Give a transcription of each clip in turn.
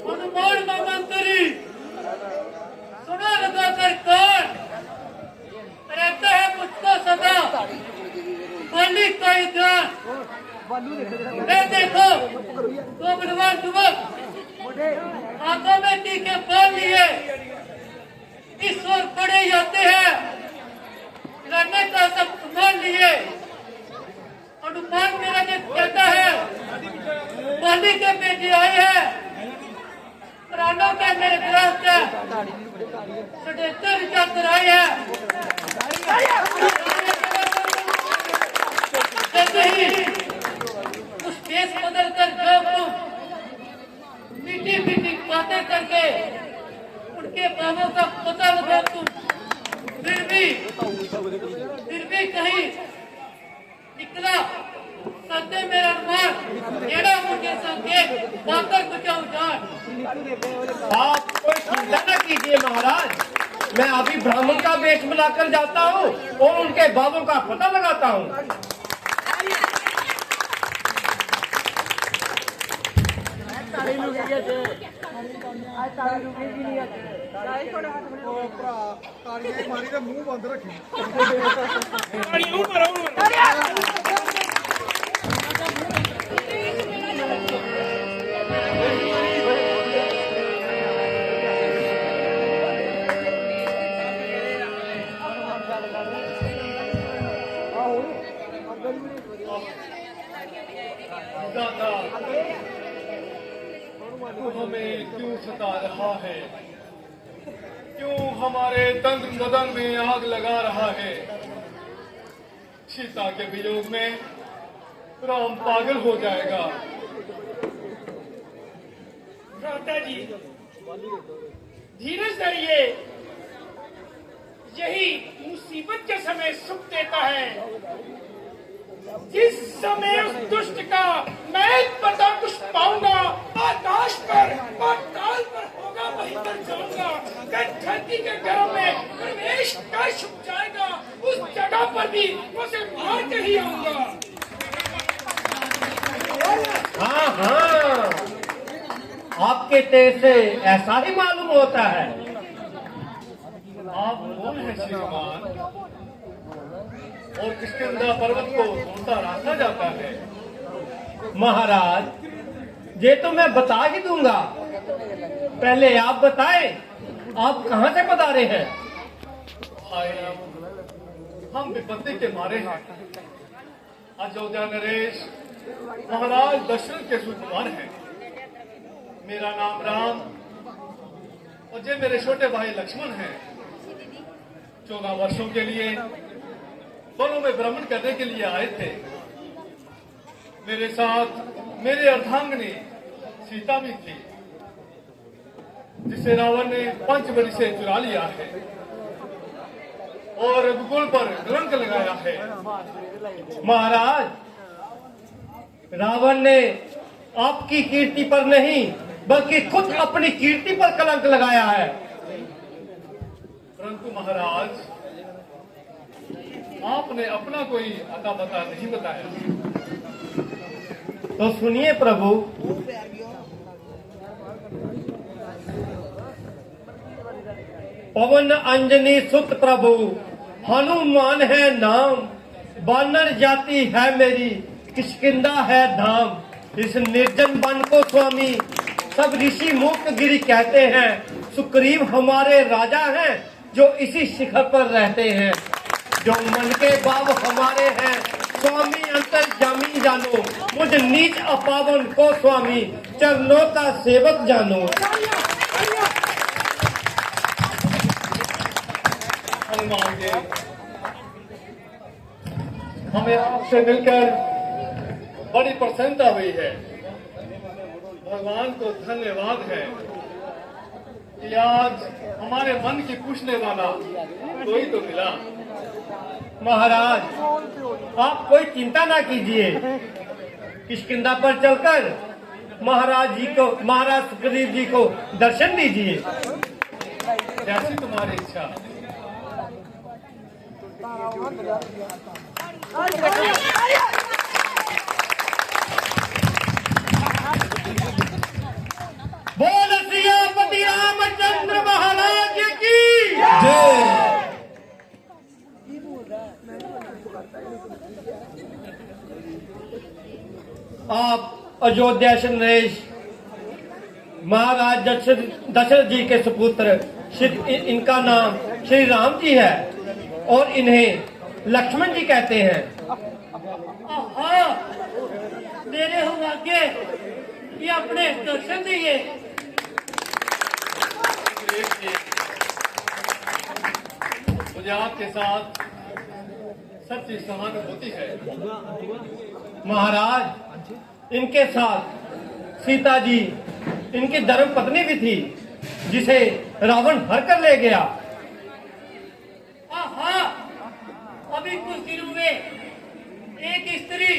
हनुमान मंत्री सुना लगा कर कौन रहता है मुझको सदा बलि का ध्यान। देखो तो बलवान युवक हाथों में टीके बांध लिए इस ओर पड़े जाते हैं, लड़ने का सब मान लिए। हनुमान मेरा जो कहता है बलि के बेटे आए हैं, प्राणों के मेरे विराट है षड्यंत्र विचार कर आए हैं। जैसे ही उस देश बदल कर जो तुम मीठी मीठी बातें करके उनके बाबों का पता लगा तुम, फिर भी कहीं निकला सत्य मेरा अनुमान एड़ा मुझे संकेत बाकर बचाओ जान। आप कोई चिंता न कीजिए महाराज, मैं अभी ब्राह्मण का वेश बनाकर जाता हूँ और उनके बाबों का पता लगाता हूँ। मुंह बंद रखी तू हमें क्यों सता रहा है, क्यों हमारे तन बदन में आग लगा रहा है। सीता के वियोग में राम पागल हो जाएगा। भ्राता जी धीरज धरिए, यही मुसीबत के समय सुख देता है। जिस समय उस दुष्ट का मैं पता कुछ पाऊंगा, आकाश पर पाताल पर होगा वहीं पर जाऊंगा। धरती के घरों में प्रवेश कर छुप जाएगा, उस जगह पर भी उसे मार कर ही आऊंगा। हाँ हाँ, आपके तेज से ऐसा ही मालूम होता है। आप कौन है श्रीमान, और किष्किंधा पर्वत को ढूंढता रास्ता जाता है। महाराज ये तो मैं बता ही दूंगा, पहले आप बताएं आप कहाँ से पधारे हैं। हाय हम विपत्ति के मारे हैं। अयोध्या नरेश महाराज दशरथ के सुकुमार हैं। मेरा नाम राम और ये मेरे छोटे भाई लक्ष्मण हैं। 14 वर्षों के लिए वनों में भ्रमण करने के लिए आए थे। मेरे साथ मेरे अर्धांगिनी सीता भी थी, जिसे रावण ने पंचबली से चुरा लिया है और रघुकुल पर कलंक लगाया है। महाराज रावण ने आपकी कीर्ति पर नहीं बल्कि खुद अपनी कीर्ति पर कलंक लगाया है। परंतु महाराज आपने अपना कोई अता पता नहीं बताया। तो सुनिए प्रभु, पवन अंजनी सुत प्रभु हनुमान है नाम, वानर जाति है मेरी किष्किंधा है धाम। इस निर्जन वन को स्वामी सब ऋषि मुक्त गिरी कहते हैं। सुग्रीव हमारे राजा हैं जो इसी शिखर पर रहते हैं। जो मन के भाव हमारे हैं स्वामी अंतर्यामी जानो, मुझ नीच अपावन को स्वामी चरणों का सेवक जानो। हनुमान जी हमें आपसे मिलकर बड़ी प्रसन्नता हुई है। भगवान को धन्यवाद है कि आज हमारे मन की पूछने वाला कोई तो मिला। महाराज आप कोई चिंता ना कीजिए, किष्किंधा पर चलकर महाराज सुग्रीव जी को दर्शन दीजिए। जैसी तुम्हारी इच्छा। आप अयोध्या से नरेश महाराज दशरथ जी के सुपुत्र इनका नाम श्री राम जी है और इन्हें लक्ष्मण जी कहते हैं। आहा, मेरे हो आगे ये अपने दर्शन दिए। मुझे आपके साथ सच्ची सहानुभूति है। महाराज, इनके साथ सीता जी इनकी धर्म पत्नी भी थी जिसे रावण हर कर ले गया। आहा, अभी कुछ दिनों में एक स्त्री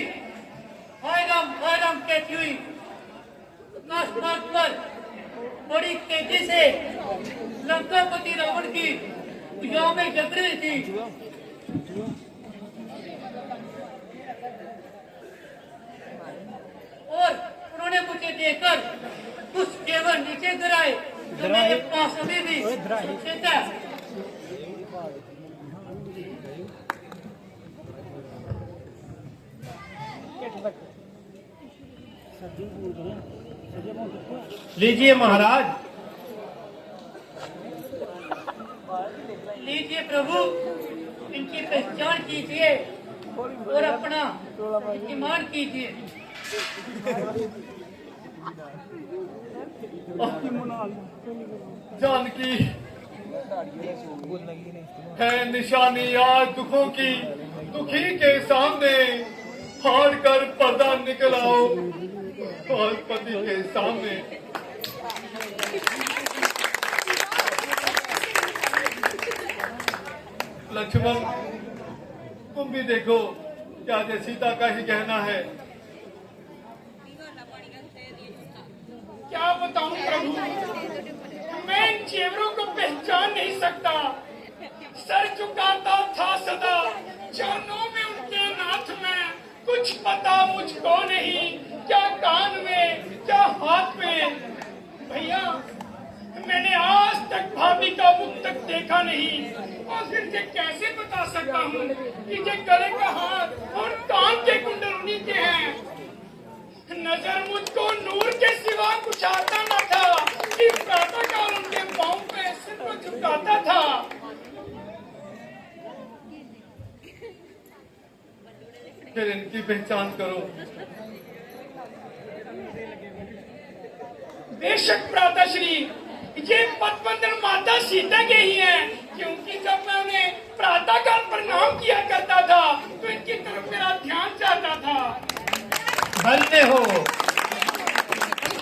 हाय राम कहती हुई आकाश मार्ग पर बड़ी तेजी से लंकापति रावण की भुजाओं में जग रही थी। और उन्होंने मुझे देखकर कुछ केवल नीचे गिराए तो मेरे पास अभी भी सुरक्षित है। लीजिए महाराज। लीजिए प्रभु, इनकी पहचान कीजिए और अपना ईमान कीजिए। जानकी है निशानी आज दुखों की, दुखी के सामने फाड़ कर पर्दा निकलाओ पति के सामने। लक्ष्मण, तुम भी देखो क्या ये सीता का ही कहना है। क्या बताऊं प्रभु, मैं इन जेवरों को पहचान नहीं सकता। सर झुकाता था सदा चरणों में उनके नाथ में, कुछ पता मुझको नहीं, क्या कान में क्या हाथ में। भैया, मैंने आज तक भाभी का मुख तक देखा नहीं और फिर ये कैसे बता सकता हूँ कि ये गले का हाथ और कान के कुंडल उन्हीं के हैं। नजर मुझको नूर के सिवा कुछ आता न था कि प्रातःकाल उनके पांव पे सिर को झुकाता था। फिर इनकी पहचान करो। बेशक प्रातःश्री, ये पद्मवंदन माता सीता के ही हैं, क्योंकि जब मैं उन्हें प्रातःकाल प्रणाम किया करता था तो इनकी तरफ मेरा ध्यान जाता था। धन्य हो,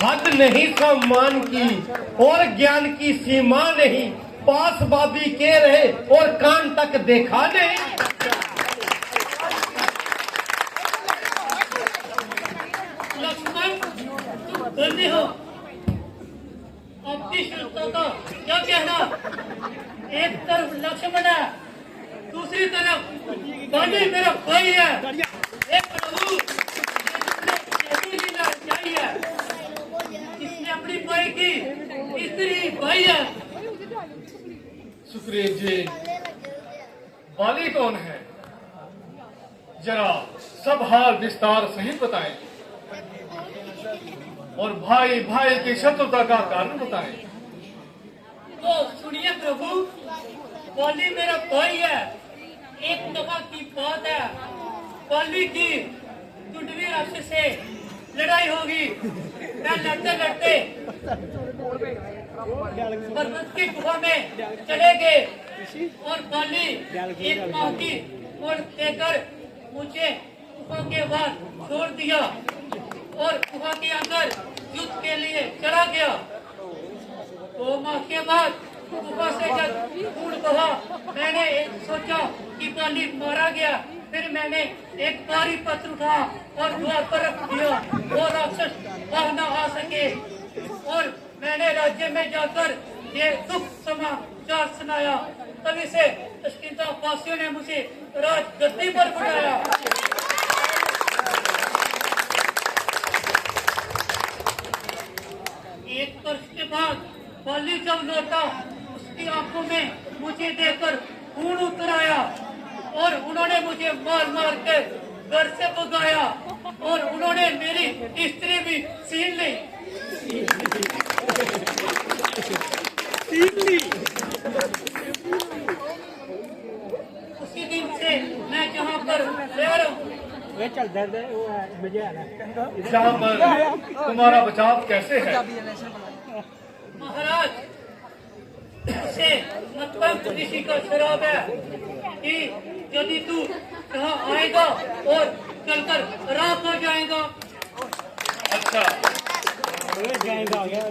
हद नहीं सम्मान की और ज्ञान की सीमा नहीं, पास बाबी के रहे और कान तक देखा नहीं। लक्ष्मण, तुम धन्य हो। आपकी श्रद्धा का क्या कहना। एक तरफ लक्ष्मण है, दूसरी तरफ बाली मेरा भाई है। एक प्रभु इसने अपनी भाई की स्त्री भाई है। सुग्रीव जी, बाली कौन है? जरा सब हाल विस्तार सहित बताएं और भाई भाई की शत्रुता का कारण बताएं। तो सुनिए प्रभु, बाली मेरा भाई है। एक दफा की बात है, बाली की टुंडवी राक्षस से लड़ाई होगी। मैं लड़ते लड़ते पर्वत की गुफा में चले गए और बाली एक माँ की ओर देकर मुझे गुफा के बाद छोड़ दिया और गुफा के अंदर युद्ध के लिए चला गया। 2 माह के बाद गुफा से जब खून बहा, मैंने सोचा कि बाली मारा गया। फिर मैंने एक भारी पत्थर उठा और द्वार पर रख दिया, वो राक्षस बाहर न आ सके। और मैंने राज्य में जाकर ये दुख समाचार सुनाया। तभी से किस्किंधा वासियों ने मुझे राज गद्दी पर बुलाया। एक वर्ष के बाद बाली जब लौटा, उसकी आंखों में मुझे देखकर खून उतर आया और उन्होंने मुझे मार मार कर घर से भगाया और उन्होंने मेरी स्त्री भी सीन ली। उसी दिन से मैं जहाँ पर रह रहा हूँ, यहाँ पर तुम्हारा बचाव कैसे है? महाराज उसे मतपंथ ऋषि का शराब है कि यदि तू यहाँ आएगा और चलकर रात हो जाएगा। अच्छा,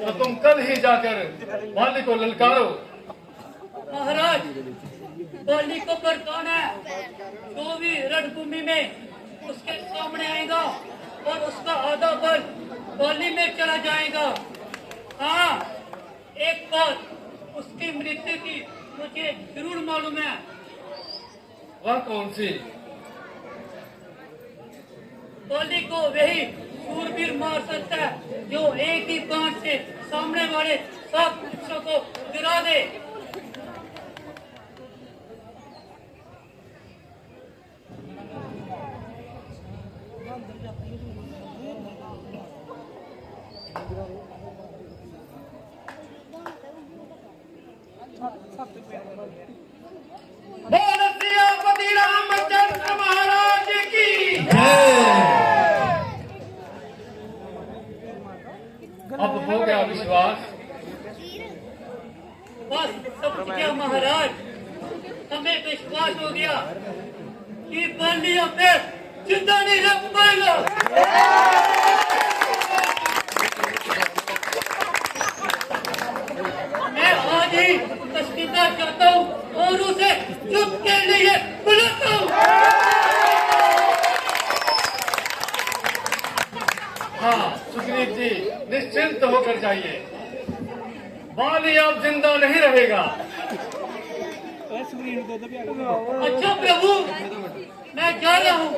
तो तुम कल ही जाकर वाली को ललकारो। महाराज बाली को बरताना है, जो भी रणभूमि में उसके सामने आएगा और उसका आधा बल बाली में चला जाएगा। हाँ, एक बात, उसकी मृत्यु की मुझे जरूर मालूम है। वह कौन सी? बाली को वही सूरवीर मार सकता है जो एक ही बाण से सामने वाले सब वृक्षों को गिरा दे। बोल सियापति रामचंद्र महाराज की। अब हो गया विश्वास? बस सब क्या महाराज, हमें विश्वास हो गया कि बाली अब जिंदा नहीं रह पाएगा। मैं आज ही तस्वीर चाहता हूँ और उसे युद्ध के लिए बुलाता हूँ। हाँ सुग्रीव जी, निश्चिंत होकर जाइए। बाली अब जिंदा नहीं रहेगा। अच्छा प्रभु, मैं जा रहा हूँ।